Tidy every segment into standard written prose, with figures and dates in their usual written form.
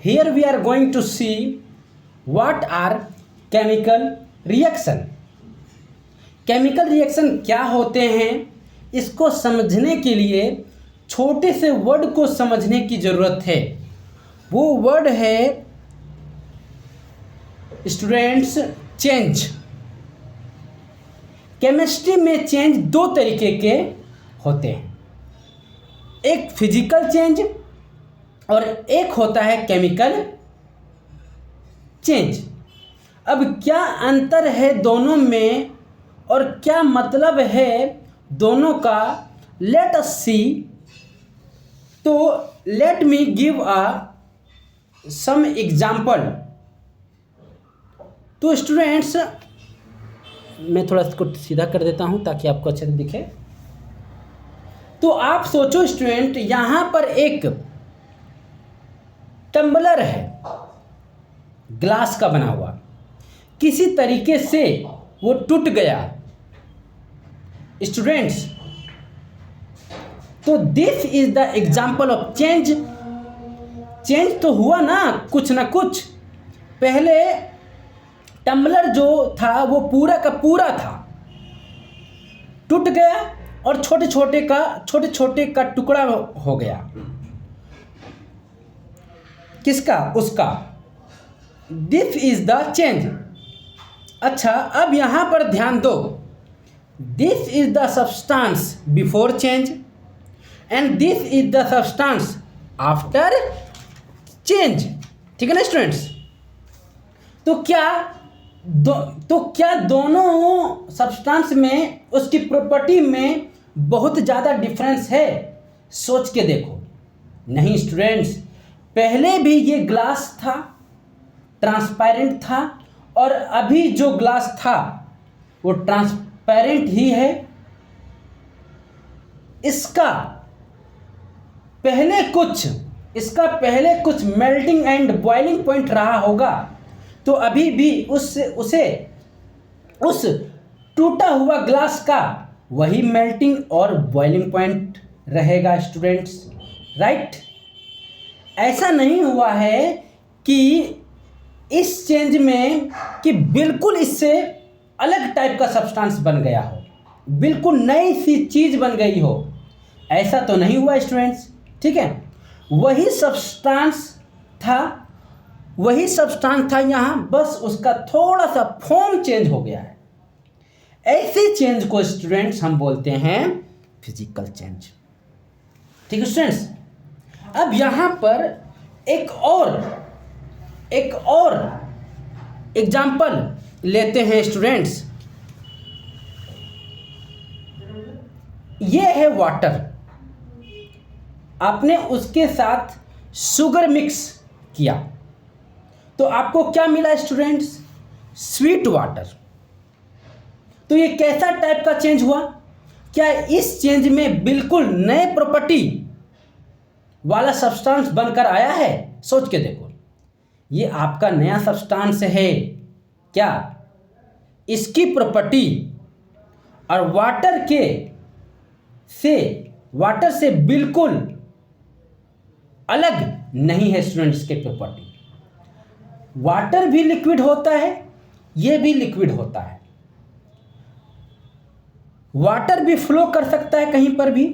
here we are going to see what are chemical reaction. Chemical reaction क्या होते हैं, इसको समझने के लिए छोटे से वर्ड को समझने की ज़रूरत है। वो वर्ड है स्टूडेंट्स चेंज। केमिस्ट्री में चेंज दो तरीके के होते हैं, एक फिजिकल चेंज और एक होता है केमिकल चेंज। अब क्या अंतर है दोनों में और क्या मतलब है दोनों का, लेट अस सी। तो let me give some example. तो स्टूडेंट्स मैं थोड़ा इसको सीधा कर देता हूं ताकि आपको अच्छे से दिखे। तो आप सोचो स्टूडेंट, यहाँ पर एक टम्बलर है ग्लास का बना हुआ, किसी तरीके से वो टूट गया स्टूडेंट्स। तो this is the example of change. Change तो हुआ ना कुछ। पहले टम्बलर जो था वो पूरा का पूरा था, टूट गया और छोटे छोटे का टुकड़ा हो गया। किसका? उसका। This is the change. अच्छा, अब यहां पर ध्यान दो, this is the substance before change and this is the substance after change. ठीक है ना स्टूडेंट्स? तो क्या दोनों सब्सटेंस में उसकी प्रॉपर्टी में बहुत ज़्यादा डिफरेंस है? सोच के देखो। नहीं स्टूडेंट्स, पहले भी ये ग्लास था, ट्रांसपेरेंट था, और अभी जो ग्लास था वो ट्रांसपेरेंट ही है। इसका पहले कुछ मेल्टिंग एंड बॉइलिंग पॉइंट रहा होगा, तो अभी भी उस टूटा हुआ ग्लास का वही मेल्टिंग और बॉइलिंग पॉइंट रहेगा स्टूडेंट्स, राइट? ऐसा नहीं हुआ है कि इस चेंज में कि बिल्कुल इससे अलग टाइप का सब्सटेंस बन गया हो, बिल्कुल नई सी चीज़ बन गई हो। ऐसा तो नहीं हुआ स्टूडेंट्स, ठीक है? वही सब्सटेंस था यहाँ, बस उसका थोड़ा सा फॉर्म चेंज हो गया है। ऐसे चेंज को स्टूडेंट्स हम बोलते हैं फिजिकल चेंज। ठीक है स्टूडेंट्स? अब यहाँ पर एक और एग्जाम्पल लेते हैं स्टूडेंट्स। ये है वाटर, आपने उसके साथ शुगर मिक्स किया तो आपको क्या मिला स्टूडेंट्स? Sweet water. तो ये कैसा टाइप का चेंज हुआ? क्या इस चेंज में बिल्कुल नए प्रॉपर्टी वाला सब्सटेंस बनकर आया है? सोच के देखो, ये आपका नया सब्सटेंस है क्या? इसकी प्रॉपर्टी और वाटर से बिल्कुल अलग नहीं है स्टूडेंट्स के प्रॉपर्टी। वाटर भी लिक्विड होता है, ये भी लिक्विड होता है। वाटर भी फ्लो कर सकता है कहीं पर भी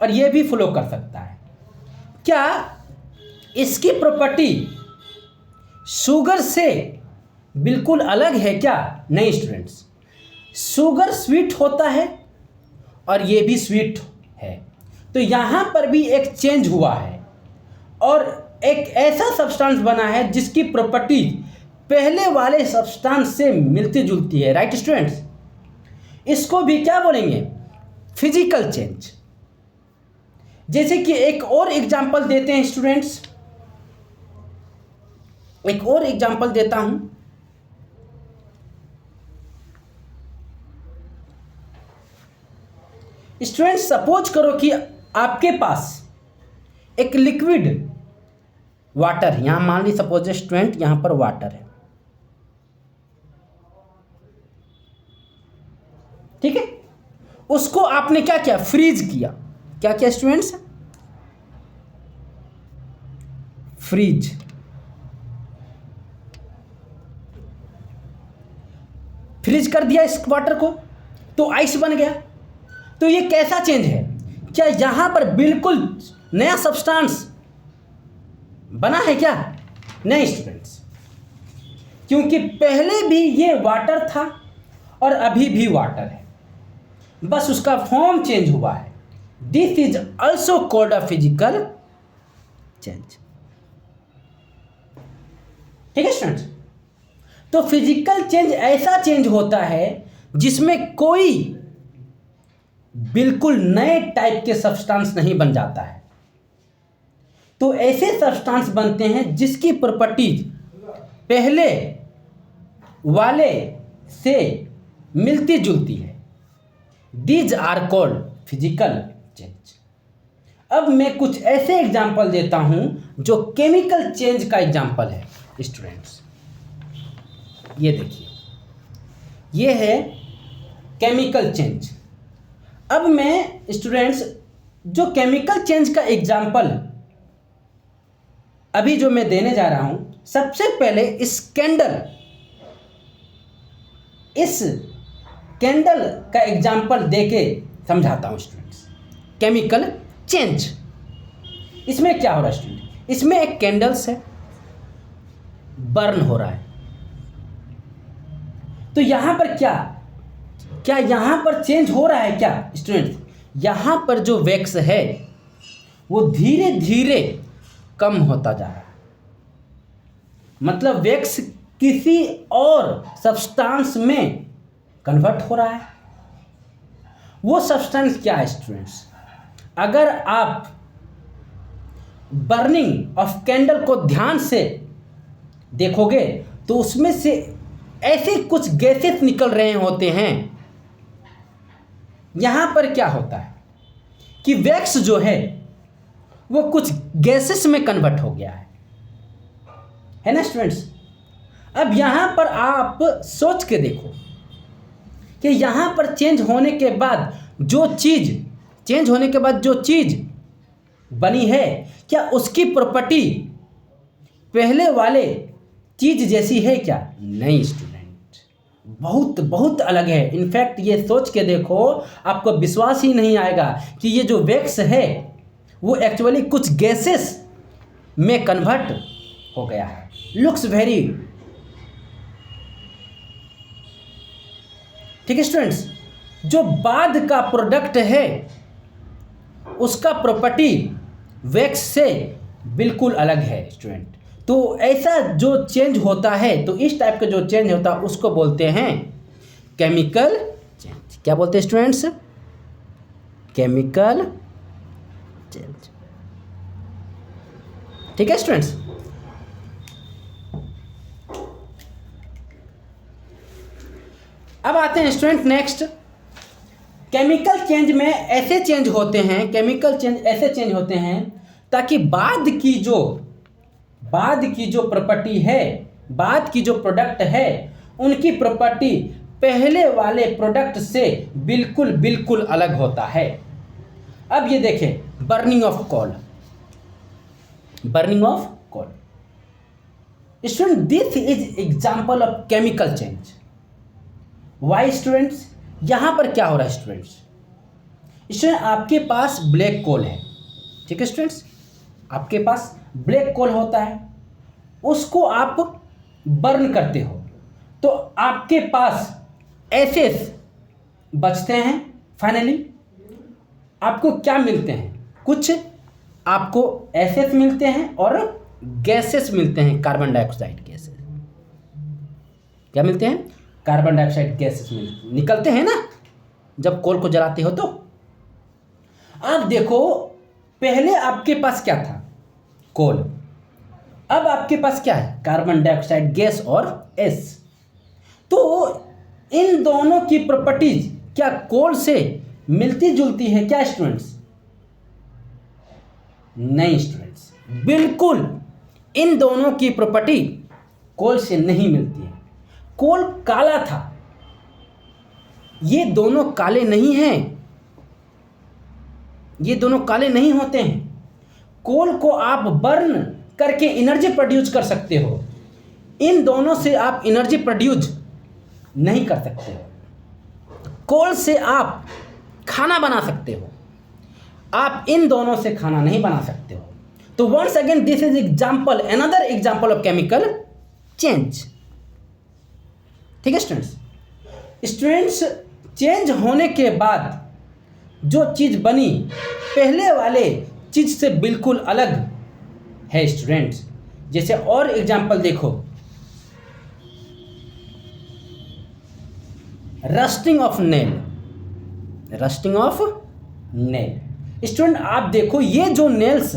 और ये भी फ्लो कर सकता है। क्या इसकी प्रॉपर्टी शुगर से बिल्कुल अलग है क्या? नहीं स्टूडेंट्स, शुगर स्वीट होता है और ये भी स्वीट है। तो यहाँ पर भी एक चेंज हुआ है और एक ऐसा सब्सटेंस बना है जिसकी प्रॉपर्टी पहले वाले सब्सटेंस से मिलती जुलती है, राइट स्टूडेंट्स? इसको भी क्या बोलेंगे? Physical change. जैसे कि एक और एग्जांपल देते हैं स्टूडेंट्स, एक और एग्जांपल देता हूं। स्टूडेंट्स सपोज करो कि आपके पास एक लिक्विड वाटर, यहां मान ली सपोज स्टूडेंट यहां पर वाटर है, ठीक है? उसको आपने क्या किया? फ्रीज किया। क्या किया स्टूडेंट्स? फ्रीज। फ्रीज कर दिया इस वाटर को तो आइस बन गया। तो ये कैसा चेंज है? क्या यहाँ पर बिल्कुल नया सब्सटेंस बना है क्या? नहीं स्टूडेंट्स, क्योंकि पहले भी ये वाटर था और अभी भी वाटर है, बस उसका फॉर्म चेंज हुआ है। This is also called a physical change. ठीक है स्टूडेंट्स, तो फिजिकल चेंज ऐसा चेंज होता है जिसमें कोई बिल्कुल नए टाइप के सब्सटेंस नहीं बन जाता है। तो ऐसे सब्सटेंस बनते हैं जिसकी प्रॉपर्टीज पहले वाले से मिलती जुलती है। These are called physical change. अब मैं कुछ ऐसे एग्जाम्पल देता हूं जो केमिकल चेंज का एग्जाम्पल है स्टूडेंट्स। ये देखिए, ये है केमिकल चेंज। अब मैं स्टूडेंट्स जो केमिकल चेंज का एग्जाम्पल अभी जो मैं देने जा रहा हूं, सबसे पहले इस कैंडल का एग्जाम्पल देके समझाता हूं स्टूडेंट्स। केमिकल चेंज, इसमें क्या हो रहा है स्टूडेंट? इसमें एक कैंडल्स है, बर्न हो रहा है। तो यहां पर क्या यहां पर चेंज हो रहा है क्या स्टूडेंट्स? यहां पर जो वैक्स है वो धीरे धीरे कम होता जा रहा है। मतलब वैक्स किसी और सब्सटेंस में कन्वर्ट हो रहा है। वो सब्सटेंस क्या है स्टूडेंट्स? अगर आप बर्निंग ऑफ कैंडल को ध्यान से देखोगे तो उसमें से ऐसे कुछ गैसेस निकल रहे होते हैं। यहां पर क्या होता है कि वैक्स जो है वो कुछ गैसेस में कन्वर्ट हो गया है ना स्टूडेंट्स? अब यहां पर आप सोच के देखो कि यहां पर चेंज होने के बाद जो चीज बनी है, क्या उसकी प्रॉपर्टी पहले वाले चीज जैसी है क्या? नहीं स्टूडेंट, बहुत बहुत अलग है। इनफैक्ट ये सोच के देखो, आपको विश्वास ही नहीं आएगा कि ये जो वैक्स है वो एक्चुअली कुछ गैसेस में कन्वर्ट हो गया है। लुक्स वेरी, ठीक है स्टूडेंट्स? जो बाद का प्रोडक्ट है उसका प्रॉपर्टी वैक्स से बिल्कुल अलग है स्टूडेंट। तो ऐसा जो चेंज होता है, तो इस टाइप का जो चेंज होता है उसको बोलते हैं केमिकल चेंज। क्या बोलते हैं स्टूडेंट्स? Chemical change. ठीक है स्टूडेंट्स? अब आते हैं स्टूडेंट नेक्स्ट। केमिकल चेंज में ऐसे चेंज होते हैं, केमिकल चेंज ऐसे चेंज होते हैं ताकि बाद की जो प्रॉपर्टी है, बाद की जो प्रोडक्ट है, उनकी प्रॉपर्टी पहले वाले प्रोडक्ट से बिल्कुल अलग होता है। अब ये देखें, burning of coal. Student, this is example of chemical change. Why students? यहां पर क्या हो रहा है स्टूडेंट्स? आपके पास ब्लैक कोल है, ठीक है स्टूडेंट्स? आपके पास ब्लैक कोल होता है, उसको आप बर्न करते हो तो आपके पास एसेस बचते हैं। फाइनली आपको क्या मिलते हैं? कुछ आपको एसेस मिलते हैं और गैसेस मिलते हैं, कार्बन डाइऑक्साइड गैसेस। क्या मिलते हैं? कार्बन डाइऑक्साइड गैसेस निकलते हैं ना जब कोल को जलाते हो। तो आप देखो, पहले आपके पास क्या था? कोल। अब आपके पास क्या है? कार्बन डाइऑक्साइड गैस और एस। तो इन दोनों की प्रॉपर्टीज क्या कोल से मिलती जुलती है क्या स्टूडेंट्स? नहीं स्टूडेंट्स, बिल्कुल इन दोनों की प्रॉपर्टी कोल से नहीं मिलती है। कोल काला था, ये दोनों काले नहीं हैं, ये दोनों काले नहीं होते हैं। कोल को आप बर्न करके एनर्जी प्रोड्यूस कर सकते हो। इन दोनों से आप एनर्जी प्रोड्यूस नहीं कर सकते हो। कोल से आप खाना बना सकते हो, आप इन दोनों से खाना नहीं बना सकते हो। तो once again this is example, another example of chemical change. ठीक है स्टूडेंट्स, स्टूडेंट्स चेंज होने के बाद जो चीज़ बनी पहले वाले चीज़ से बिल्कुल अलग है स्टूडेंट्स। जैसे और एग्जाम्पल देखो, rusting of nail, rusting of nail. Student आप देखो ये जो नेल्स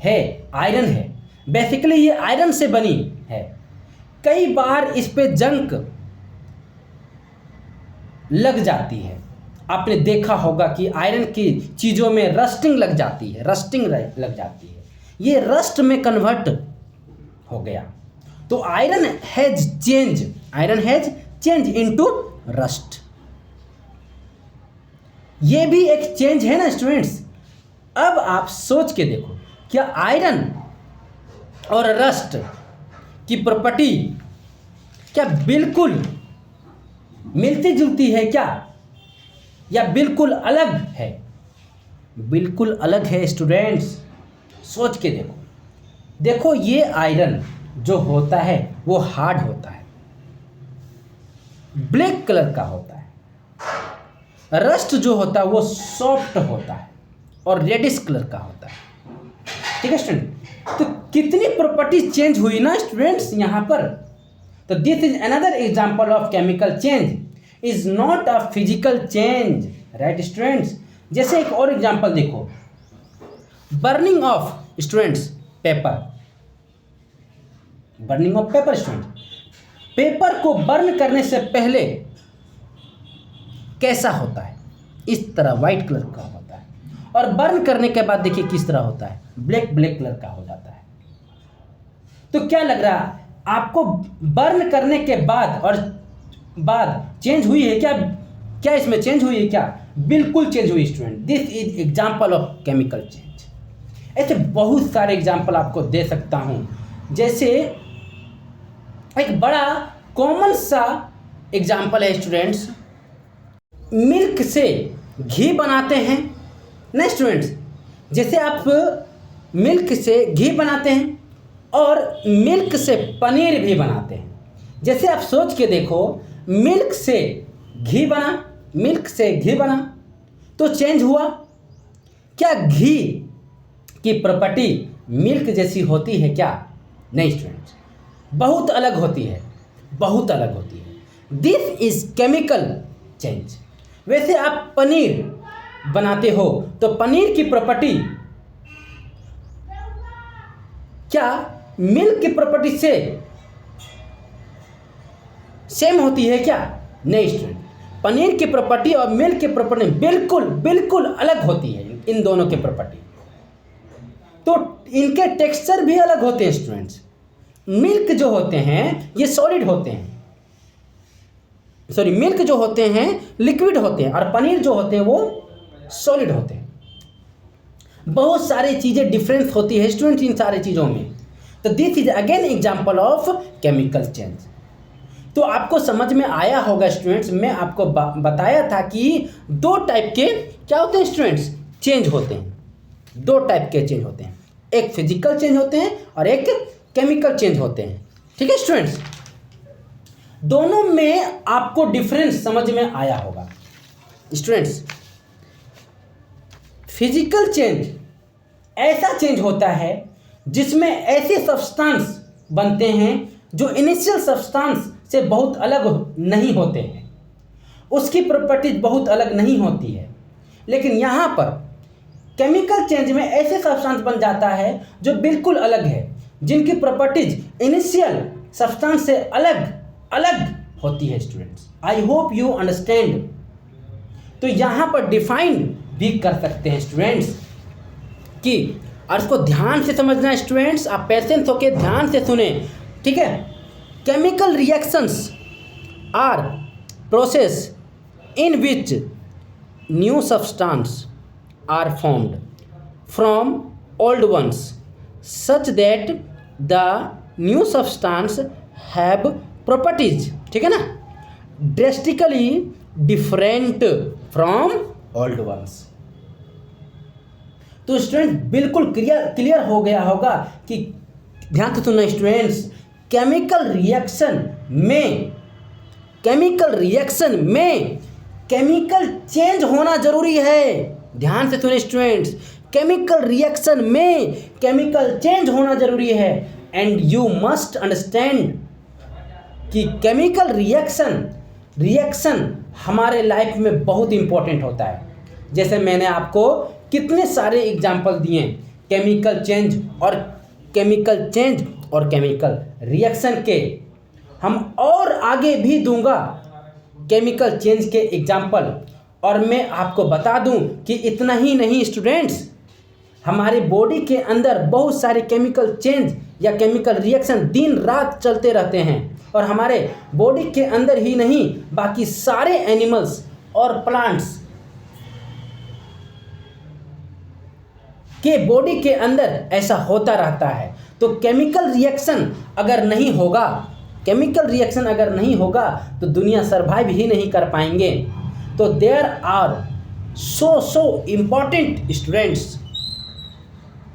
है आयरन है, बेसिकली ये आयरन से बनी है। कई बार इस पे जंग लग जाती है, आपने देखा होगा कि आयरन की चीज़ों में रस्टिंग लग जाती है, रस्टिंग लग जाती है, ये रस्ट में कन्वर्ट हो गया। तो iron has change, iron has change into rust. ये भी एक चेंज है ना स्टूडेंट्स। अब आप सोच के देखो, क्या आयरन और रस्ट की प्रॉपर्टी क्या बिल्कुल मिलती जुलती है क्या, या बिल्कुल अलग है? बिल्कुल अलग है स्टूडेंट्स, सोच के देखो। देखो ये आयरन जो होता है वो हार्ड होता है, ब्लैक कलर का होता है। रस्ट जो होता है वो सॉफ्ट होता है और रेडिश कलर का होता है। ठीक है स्टूडेंट, तो कितनी प्रॉपर्टी चेंज हुई ना स्टूडेंट्स यहाँ पर। तो this is another example of chemical change, is not a physical change, right students. जैसे एक और एग्जांपल देखो, burning of students paper, burning of paper student. Paper को बर्न करने से पहले कैसा होता है? इस तरह वाइट कलर का होता है, और बर्न करने के बाद देखिए किस तरह होता है, ब्लैक कलर का हो जाता है। तो क्या लग रहा है आपको, बर्न करने के बाद और बाद चेंज हुई है क्या? क्या इसमें चेंज हुई है क्या? बिल्कुल चेंज हुई student. This is example of chemical change. ऐसे बहुत सारे एग्जाम्पल आपको दे सकता हूं। जैसे एक बड़ा कॉमन सा एग्जाम्पल है स्टूडेंट्स, मिल्क से घी बनाते हैं ना स्टूडेंट्स। जैसे आप मिल्क से घी बनाते हैं और मिल्क से पनीर भी बनाते हैं। जैसे आप सोच के देखो, मिल्क से घी बना, मिल्क से घी बना तो चेंज हुआ क्या? घी की प्रॉपर्टी मिल्क जैसी होती है क्या? नहीं स्टूडेंट्स, बहुत अलग होती है, बहुत अलग होती है। This is chemical change. वैसे आप पनीर बनाते हो तो पनीर की प्रॉपर्टी क्या मिल्क की प्रॉपर्टी से सेम होती है क्या? नहीं स्टूडेंट, पनीर की प्रॉपर्टी और मिल्क की प्रॉपर्टी बिल्कुल बिल्कुल अलग होती है, इन दोनों की प्रॉपर्टी। तो इनके टेक्सचर भी अलग होते हैं स्टूडेंट्स। मिल्क जो होते हैं ये सॉलिड होते हैं, सॉरी मिल्क जो होते हैं लिक्विड होते हैं, और पनीर जो होते हैं वो सॉलिड होते हैं। बहुत सारी चीज़ें डिफरेंस होती है स्टूडेंट इन सारी चीज़ों में। तो this is again example of chemical change. तो आपको समझ में आया होगा स्टूडेंट्स, मैं आपको बताया था कि दो टाइप के क्या होते हैं स्टूडेंट्स, चेंज होते हैं। दो टाइप के चेंज होते हैं, एक फिजिकल चेंज होते हैं और एक केमिकल चेंज होते हैं। ठीक है स्टूडेंट्स, दोनों में आपको डिफरेंस समझ में आया होगा स्टूडेंट्स। फिजिकल चेंज ऐसा चेंज होता है जिसमें ऐसे सब्सटेंस बनते हैं जो इनिशियल सब्सटेंस से बहुत अलग नहीं होते हैं, उसकी प्रॉपर्टीज बहुत अलग नहीं होती है। लेकिन यहाँ पर केमिकल चेंज में ऐसे सब्सटेंस बन जाता है जो बिल्कुल अलग है, जिनकी प्रॉपर्टीज इनिशियल सब्सटेंस से अलग अलग होती है students. I hope you understand. तो यहाँ पर डिफाइन भी कर सकते हैं स्टूडेंट्स कि, और इसको ध्यान से समझना है स्टूडेंट्स, आप पेशेंस होकर ध्यान से सुने, ठीक है। Chemical reactions are process in which new substance are formed from old ones such that the new substance have properties, ठीक है ना। Drastically different from old ones. तो स्टूडेंट बिल्कुल क्लियर हो गया होगा कि ध्यान से सुनना स्टूडेंट्स, केमिकल रिएक्शन में केमिकल चेंज होना जरूरी है। ध्यान से सुने स्टूडेंट्स, केमिकल रिएक्शन में केमिकल चेंज होना जरूरी है। एंड यू मस्ट अंडरस्टैंड कि केमिकल रिएक्शन हमारे लाइफ में बहुत इंपॉर्टेंट होता है। जैसे मैंने आपको कितने सारे एग्जाम्पल दिए केमिकल चेंज और केमिकल रिएक्शन के, हम और आगे भी दूंगा केमिकल चेंज के एग्जाम्पल। और मैं आपको बता दूं कि इतना ही नहीं स्टूडेंट्स, हमारे बॉडी के अंदर बहुत सारे केमिकल चेंज या केमिकल रिएक्शन दिन रात चलते रहते हैं। और हमारे बॉडी के अंदर ही नहीं, बाकी सारे एनिमल्स और प्लांट्स के बॉडी के अंदर ऐसा होता रहता है। तो केमिकल रिएक्शन अगर नहीं होगा तो दुनिया सर्वाइव ही नहीं कर पाएंगे। तो there are so important students